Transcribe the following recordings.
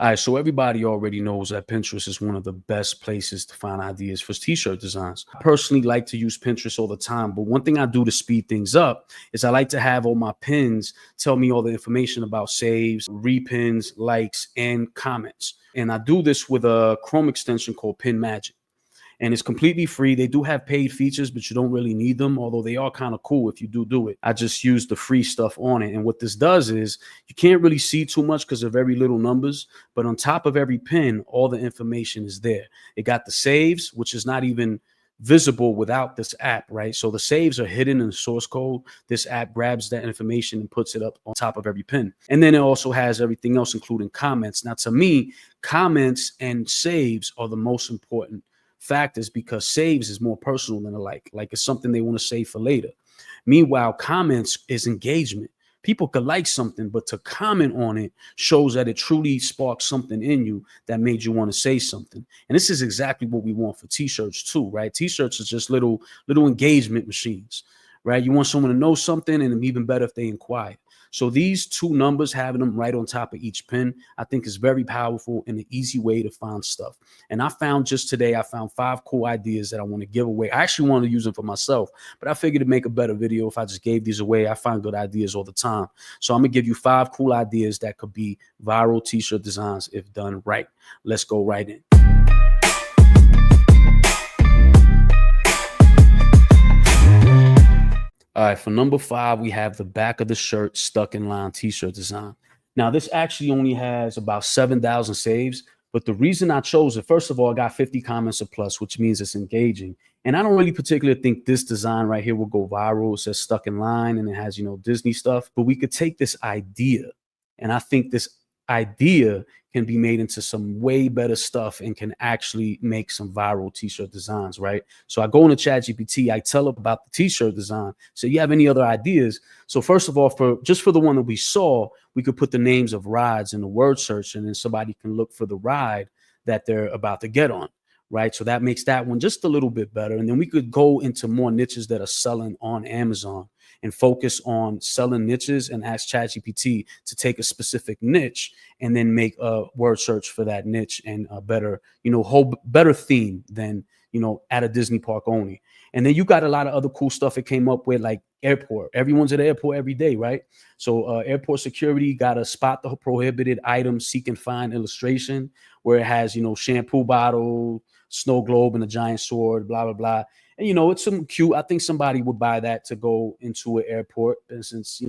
All right, so everybody already knows that Pinterest is one of the best places to find ideas for t-shirt designs. I personally like to use Pinterest all the time, but one thing I do to speed things up is I like to have all my pins tell me all the information about saves, repins, likes, and comments. And I do this with a Chrome extension called Pin Magic, and it's completely free. They do have paid features, but you don't really need them, although they are kind of cool if you do it. I just use the free stuff on it. And what this does is you can't really see too much because of very little numbers, but on top of every pin, all the information is there. It got the saves, which is not even visible without this app, right? So the saves are hidden in the source code. This app grabs that information and puts it up on top of every pin. And then it also has everything else, including comments. Now, to me, comments and saves are the most important factors because saves is more personal than a like it's something they want to save for later. Meanwhile, comments is engagement. People could like something, but to comment on it shows that it truly sparks something in you that made you want to say something. And this is exactly what we want for t-shirts too, right? T-shirts are just little engagement machines, right? You want someone to know something, and even better if they inquire. So these two numbers, having them right on top of each pin, I think is very powerful and an easy way to find stuff. And I found just today, I found 5 cool ideas that I want to give away. I actually want to use them for myself, but I figured to make a better video if I just gave these away. I find good ideas all the time. So I'm going to give you 5 cool ideas that could be viral t-shirt designs if done right. Let's go right in. All right, for number 5, we have the back of the shirt stuck in line t-shirt design. Now, this actually only has about 7,000 saves, but the reason I chose it, first of all, I got 50 comments or plus, which means it's engaging. And I don't really particularly think this design right here will go viral. It says stuck in line and it has, Disney stuff, but we could take this idea, and I think this idea can be made into some way better stuff and can actually make some viral t-shirt designs, right? So I go into ChatGPT, I tell it about the t-shirt design. So you have any other ideas? So first of all, for the one that we saw, we could put the names of rides in the word search, and then somebody can look for the ride that they're about to get on, right? So that makes that one just a little bit better. And then we could go into more niches that are selling on Amazon and focus on selling niches and ask ChatGPT to take a specific niche and then make a word search for that niche and a better, better theme than, at a Disney park only. And then you got a lot of other cool stuff it came up with, like airport. Everyone's at the airport every day, right? So airport security got to spot the prohibited item, seek and find illustration, where it has, shampoo bottle, snow globe, and a giant sword, blah, blah, blah. And, it's some cute. I think somebody would buy that to go into an airport. And since,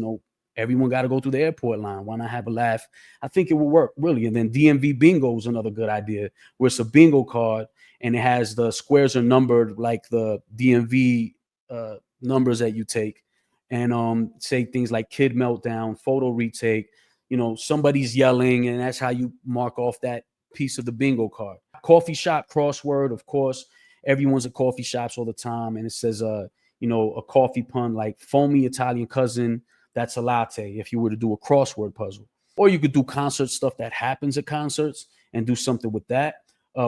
everyone got to go through the airport line, why not have a laugh? I think it will work, really. And then DMV bingo is another good idea, where it's a bingo card and it has the squares are numbered like the DMV numbers that you take. And say things like kid meltdown, photo retake, somebody's yelling, and that's how you mark off that piece of the bingo card. Coffee shop crossword, of course. Everyone's at coffee shops all the time, and it says a coffee pun like foamy Italian cousin, that's a latte, if you were to do a crossword puzzle. Or you could do concert stuff that happens at concerts and do something with that.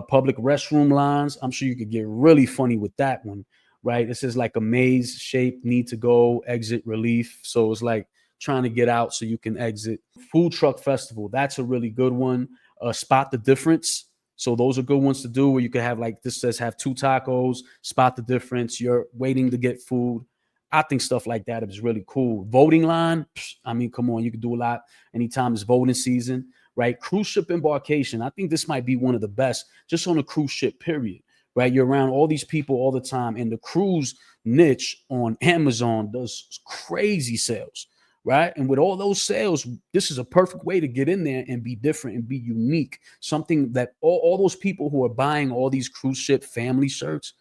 Public restroom lines, I'm sure you could get really funny with that one, right? It says like a maze shape, need to go, exit, relief. So it's like trying to get out so you can exit. Food truck festival, that's a really good one. Spot the difference. So those are good ones to do, where you could have, like this says, have 2 tacos, spot the difference. You're waiting to get food. I think stuff like that is really cool. Voting line, I mean, come on, you can do a lot anytime it's voting season, right? Cruise ship embarkation. I think this might be one of the best just on a cruise ship, period, right? You're around all these people all the time, and the cruise niche on Amazon does crazy sales, right? And with all those sales, this is a perfect way to get in there and be different and be unique. Something that all those people who are buying all these cruise ship family shirts,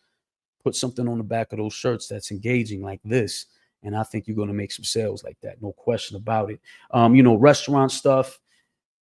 put something on the back of those shirts that's engaging like this. And I think you're going to make some sales like that. No question about it. Restaurant stuff,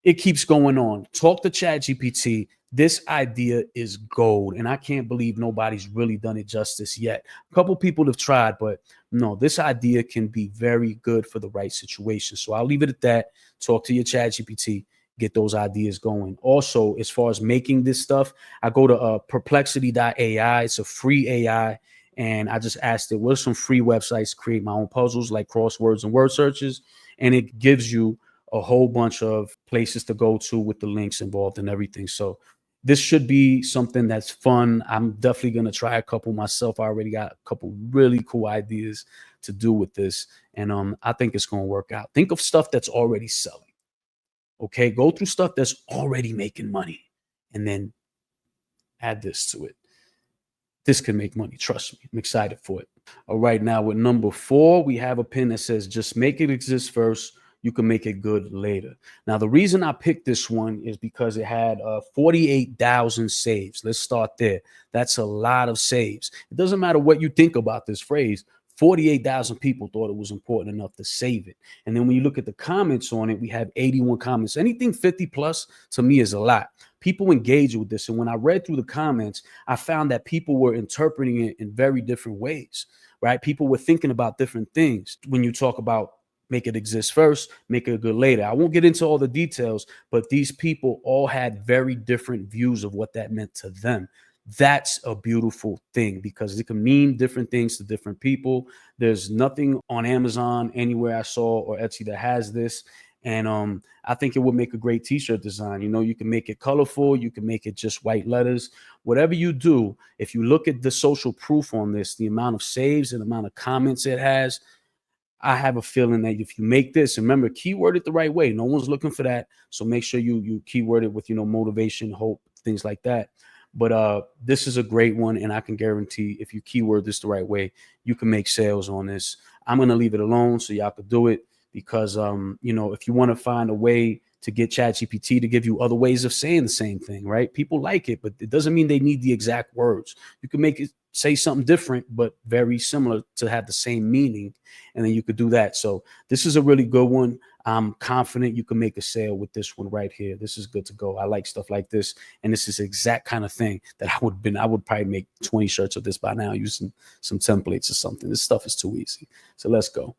it keeps going on. Talk to ChatGPT. This idea is gold, and I can't believe nobody's really done it justice yet. A couple people have tried, but no, this idea can be very good for the right situation. So I'll leave it at that. Talk to your ChatGPT, get those ideas going. Also, as far as making this stuff, I go to perplexity.ai. It's a free AI, and I just asked it, what's some free websites to create my own puzzles like crosswords and word searches? And it gives you a whole bunch of places to go to with the links involved and everything. So this should be something that's fun. I'm definitely going to try a couple myself. I already got a couple really cool ideas to do with this. And I think it's going to work out. Think of stuff that's already selling. Okay. Go through stuff that's already making money and then add this to it. This can make money. Trust me. I'm excited for it. All right. Now, with number 4, we have a pin that says, just make it exist first. You can make it good later. Now, the reason I picked this one is because it had 48,000 saves. Let's start there. That's a lot of saves. It doesn't matter what you think about this phrase. 48,000 people thought it was important enough to save it. And then when you look at the comments on it, we have 81 comments. Anything 50 plus to me is a lot. People engage with this. And when I read through the comments, I found that people were interpreting it in very different ways, right? People were thinking about different things. When you talk about make it exist first, make it good later. I won't get into all the details, but these people all had very different views of what that meant to them. That's a beautiful thing because it can mean different things to different people. There's nothing on Amazon anywhere I saw or Etsy that has this. And I think it would make a great t-shirt design. You know, you can make it colorful, you can make it just white letters. Whatever you do, if you look at the social proof on this, the amount of saves and the amount of comments it has, I have a feeling that if you make this, remember, keyword it the right way. No one's looking for that. So make sure you keyword it with, motivation, hope, things like that. But this is a great one. And I can guarantee if you keyword this the right way, you can make sales on this. I'm going to leave it alone so y'all could do it because, if you want to find a way to get ChatGPT to give you other ways of saying the same thing, right? People like it, but it doesn't mean they need the exact words. You can make it say something different, but very similar to have the same meaning. And then you could do that. So this is a really good one. I'm confident you can make a sale with this one right here. This is good to go. I like stuff like this. And this is the exact kind of thing that I would probably make 20 shirts of this by now using some templates or something. This stuff is too easy. So let's go.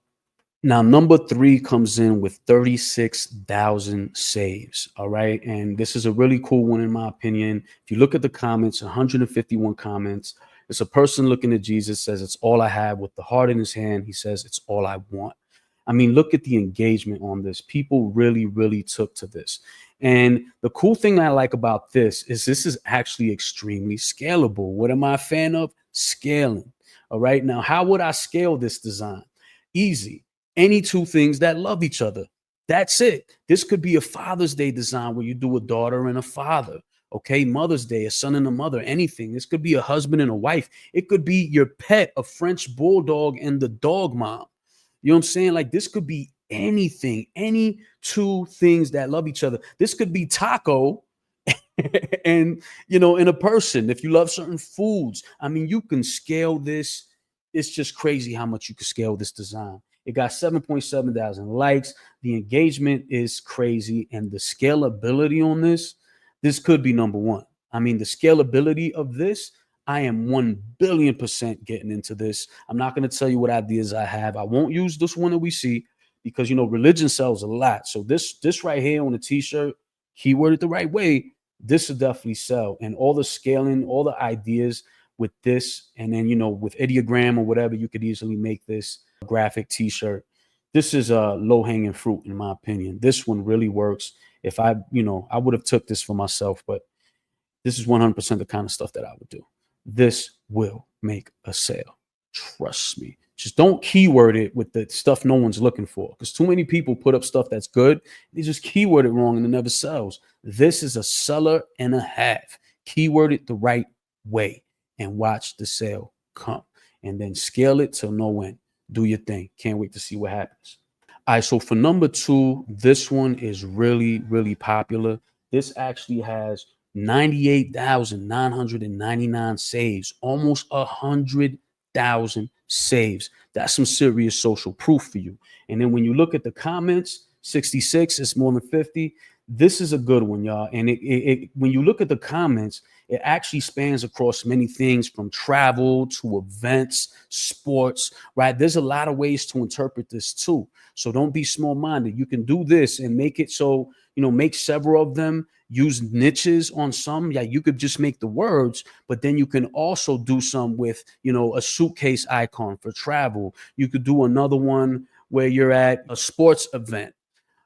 Now, number 3 comes in with 36,000 saves. All right. And this is a really cool one, in my opinion. If you look at the comments, 151 comments. It's a person looking at Jesus, says, it's all I have. With the heart in his hand, he says, it's all I want. I mean, look at the engagement on this. People really, really took to this. And the cool thing I like about this is actually extremely scalable. What am I a fan of? Scaling. All right. Now, how would I scale this design? Easy. Any two things that love each other. That's it. This could be a Father's Day design where you do a daughter and a father. Okay, Mother's Day, a son and a mother, anything. This could be a husband and a wife. It could be your pet, a French bulldog and the dog mom. You know what I'm saying? Like this could be anything, any two things that love each other. This could be taco and, in a person. If you love certain foods, I mean, you can scale this. It's just crazy how much you can scale this design. It got 7.7 thousand likes. The engagement is crazy. And the scalability on this could be number 1. I mean, the scalability of this, I am 1,000,000,000% getting into this. I'm not going to tell you what ideas I have. I won't use this one that we see because, religion sells a lot. So this right here on a t-shirt, keyword it the right way, this will definitely sell. And all the scaling, all the ideas with this, and then, with ideogram or whatever, you could easily make this graphic t-shirt. This is a low-hanging fruit, in my opinion. This one really works. If I would have took this for myself, but this is 100% the kind of stuff that I would do. This will make a sale. Trust me. Just don't keyword it with the stuff no one's looking for, because too many people put up stuff that's good. They just keyword it wrong and it never sells. This is a seller and a half. Keyword it the right way and watch the sale come, and then scale it till no end. Do your thing. Can't wait to see what happens. All right, so for number 2, this one is really, really popular. This actually has 98,999 saves, almost 100,000 saves. That's some serious social proof for you. And then when you look at the comments, 66, it's more than 50. This is a good one, y'all. And when you look at the comments, it actually spans across many things, from travel to events, sports, right? There's a lot of ways to interpret this too. So don't be small-minded. You can do this and make it so, make several of them, use niches on some. Yeah, you could just make the words, but then you can also do some with, a suitcase icon for travel. You could do another one where you're at a sports event.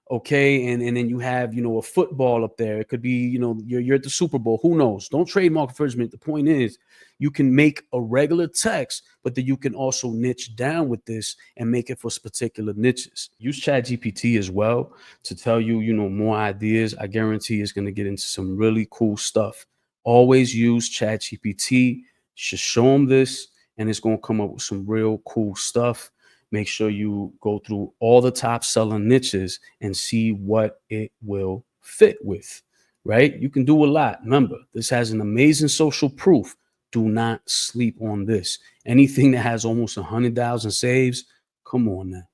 Okay, and then you have, a football up there. It could be, you're at the Super Bowl. Who knows? Don't trademark infringement. The point is, you can make a regular text, but then you can also niche down with this and make it for particular niches. Use ChatGPT as well to tell you, more ideas. I guarantee it's going to get into some really cool stuff. Always use ChatGPT. Should show them this, and it's going to come up with some real cool stuff. Make sure you go through all the top selling niches and see what it will fit with, right? You can do a lot. Remember, this has an amazing social proof. Do not sleep on this. Anything that has almost 100,000 saves, come on now.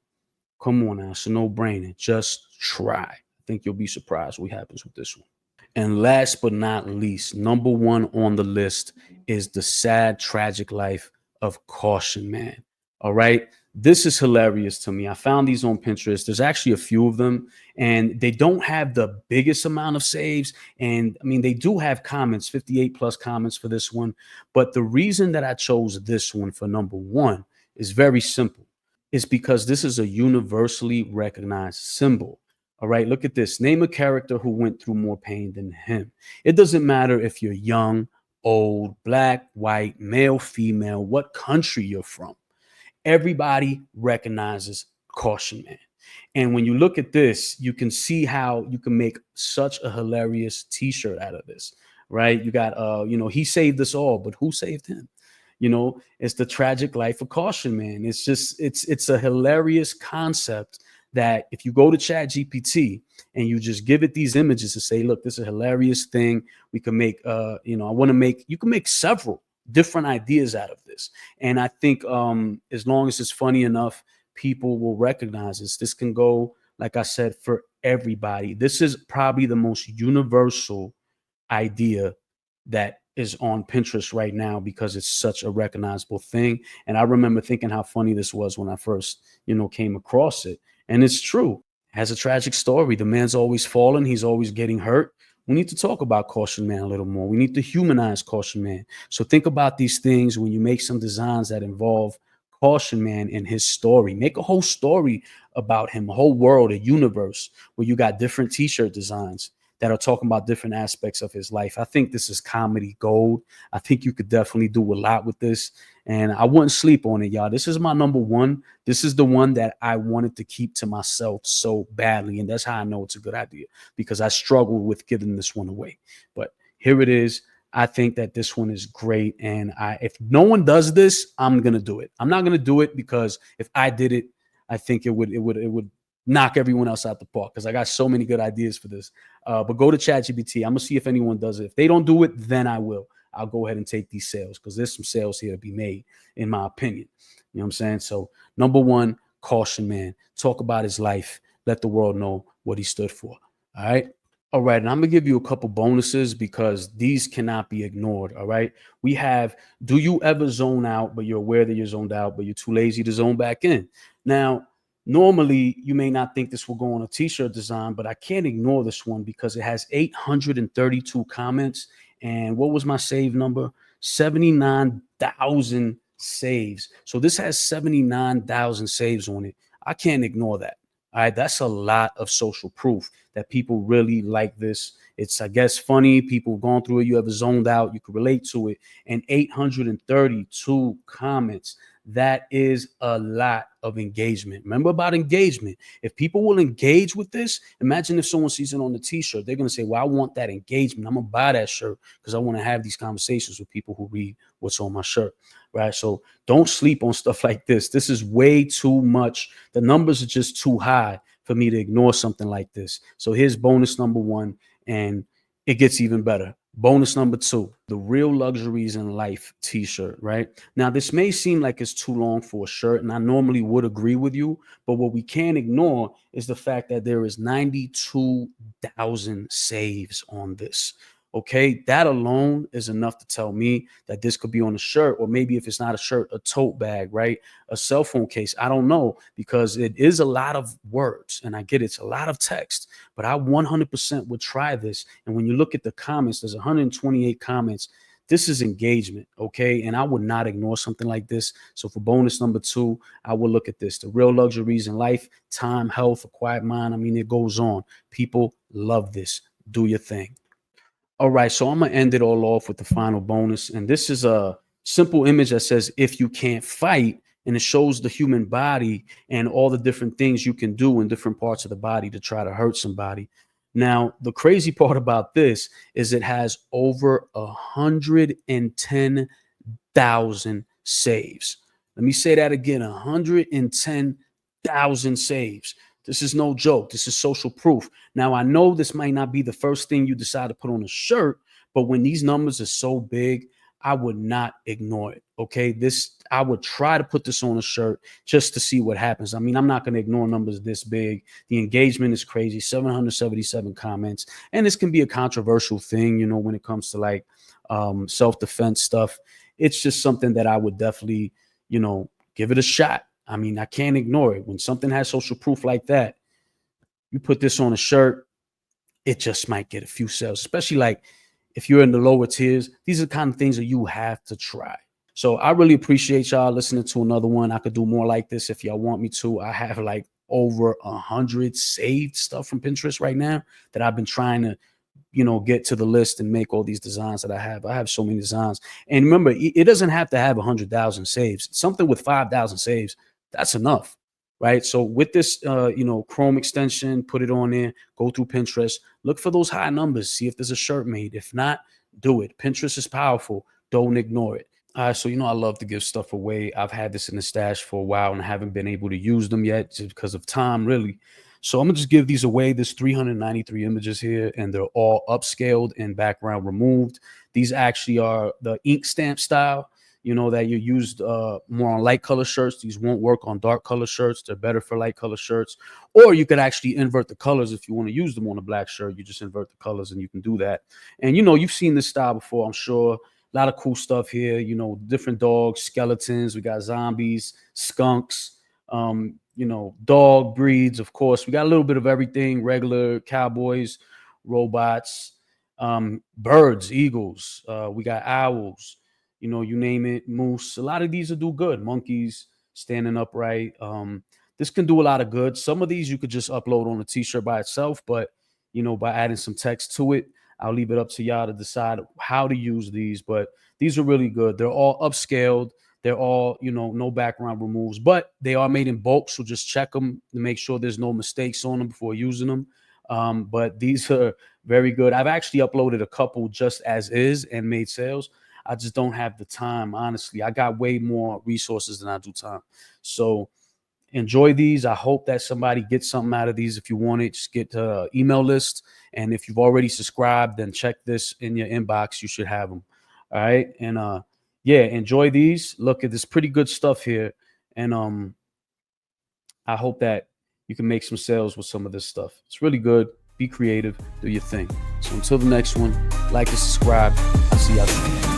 Come on now. It's a no brainer. Just try. I think you'll be surprised what happens with this one. And last but not least, number one on the list is the sad, tragic life of Caution Man. All right. This is hilarious to me. I found these on Pinterest. There's actually a few of them, and they don't have the biggest amount of saves. And I mean, they do have comments, 58 plus comments for this one. But the reason that I chose this one for number one is very simple. It's because this is a universally recognized symbol. All right, look at this. Name a character who went through more pain than him. It doesn't matter if you're young, old, black, white, male, female, what country you're from. Everybody recognizes Caution Man. And when you look at this, you can see how you can make such a hilarious t-shirt out of this, right? You got, he saved us all, but who saved him? It's the tragic life of Caution Man. It's just, it's a hilarious concept that if you go to Chat GPT and you just give it these images and say, look, this is a hilarious thing. We can make, you can make several different ideas out of this. And I think as long as it's funny enough, people will recognize this. This can go, like I said, for everybody. This is probably the most universal idea that is on Pinterest right now because it's such a recognizable thing. And I remember thinking how funny this was when I first, came across it. And it's true. It has a tragic story. The man's always falling. He's always getting hurt. We need to talk about Caution Man a little more. We need to humanize Caution Man. So think about these things when you make some designs that involve Caution Man and his story. Make a whole story about him, a whole world, a universe where you got different t-shirt designs that are talking about different aspects of his life. I think this is comedy gold. I think you could definitely do a lot with this. And I wouldn't sleep on it, y'all. This is my number one. This is the one that I wanted to keep to myself so badly. And that's how I know it's a good idea, because I struggled with giving this one away. But here it is. I think that this one is great. And if no one does this, I'm going to do it. I'm not going to do it because if I did it, I think it would knock everyone else out the park, because I got so many good ideas for this. But go to ChatGPT. I'm going to see if anyone does it. If they don't do it, then I will. I'll go ahead and take these sales, because there's some sales here to be made, in my opinion. You know what I'm saying? So number one, Caution Man. Talk about his life. Let the world know what he stood for. All right. All right. And I'm going to give you a couple bonuses because these cannot be ignored. All right. We have, do you ever zone out, but you're aware that you're zoned out, but you're too lazy to zone back in? Now, normally, you may not think this will go on a t-shirt design, but I can't ignore this one because it has 832 comments. And what was my save number? 79,000 saves. So this has 79,000 saves on it. I can't ignore that. All right, that's a lot of social proof that people really like this. It's, I guess, funny. People gone through it. You ever zoned out, you can relate to it. And 832 comments. That is a lot of engagement. Remember about engagement. If people will engage with this, imagine if someone sees it on the t-shirt, they're going to say, well, I want that engagement. I'm going to buy that shirt because I want to have these conversations with people who read what's on my shirt, right? So don't sleep on stuff like this. This is way too much. The numbers are just too high for me to ignore something like this. So here's bonus number one, and it gets even better. Bonus number two, the Real Luxuries in Life t-shirt, right? Now, this may seem like it's too long for a shirt, and I normally would agree with you, but what we can't ignore is the fact that there is 92,000 saves on this. Okay, that alone is enough to tell me that this could be on a shirt, or maybe if it's not a shirt, a tote bag, right? A cell phone case. I don't know, because it is a lot of words, and I get it's a lot of text, but I 100% would try this. And when you look at the comments, there's 128 comments. This is engagement, okay? And I would not ignore something like this. So for bonus number 2, I will look at this. The real luxuries in life: time, health, a quiet mind. I mean, it goes on. People love this. Do your thing. All right, so I'm gonna end it all off with the final bonus, and this is a simple image that says, "If you can't fight," and it shows the human body and all the different things you can do in different parts of the body to try to hurt somebody. Now, the crazy part about this is it has over 110,000 saves. Let me say that again: 110,000 saves. This is no joke. This is social proof. Now, I know this might not be the first thing you decide to put on a shirt, but when these numbers are so big, I would not ignore it. Okay. I would try to put this on a shirt just to see what happens. I mean, I'm not going to ignore numbers this big. The engagement is crazy: 777 comments. And this can be a controversial thing, when it comes to like self-defense stuff. It's just something that I would definitely, give it a shot. I mean, I can't ignore it. When something has social proof like that, you put this on a shirt, it just might get a few sales, especially like if you're in the lower tiers. These are the kind of things that you have to try. So I really appreciate y'all listening to another one. I could do more like this if y'all want me to. I have like over 100 saved stuff from Pinterest right now that I've been trying to get to the list and make all these designs that I have. I have so many designs. And remember, it doesn't have to have 100,000 saves. Something with 5,000 saves, that's enough, right? So with this, Chrome extension, put it on there, go through Pinterest, look for those high numbers, see if there's a shirt made. If not, do it. Pinterest is powerful. Don't ignore it. All right, so I love to give stuff away. I've had this in the stash for a while and I haven't been able to use them yet just because of time, really. So I'm gonna just give these away. There's 393 images here, and they're all upscaled and background removed. These actually are the ink stamp style, that you used more on light color shirts. These won't work on dark color shirts. They're better for light color shirts. Or you could actually invert the colors if you want to use them on a black shirt. You just invert the colors and you can do that. And you've seen this style before, I'm sure. A lot of cool stuff here, different dogs, skeletons. We got zombies, skunks, dog breeds, of course. We got a little bit of everything: regular cowboys, robots, birds, eagles. We got owls, you name it, moose. A lot of these will do good. Monkeys standing upright. This can do a lot of good. Some of these you could just upload on a t-shirt by itself, but by adding some text to it, I'll leave it up to y'all to decide how to use these. But these are really good. They're all upscaled. They're all, no background removes, but they are made in bulk. So just check them to make sure there's no mistakes on them before using them. But these are very good. I've actually uploaded a couple just as is and made sales. I just don't have the time, honestly. I got way more resources than I do time. So enjoy these. I hope that somebody gets something out of these. If you want it, just get to email list. And if you've already subscribed, then check this in your inbox. You should have them. All right. And enjoy these. Look at this pretty good stuff here. And I hope that you can make some sales with some of this stuff. It's really good. Be creative. Do your thing. So until the next one, like and subscribe. I'll see y'all soon.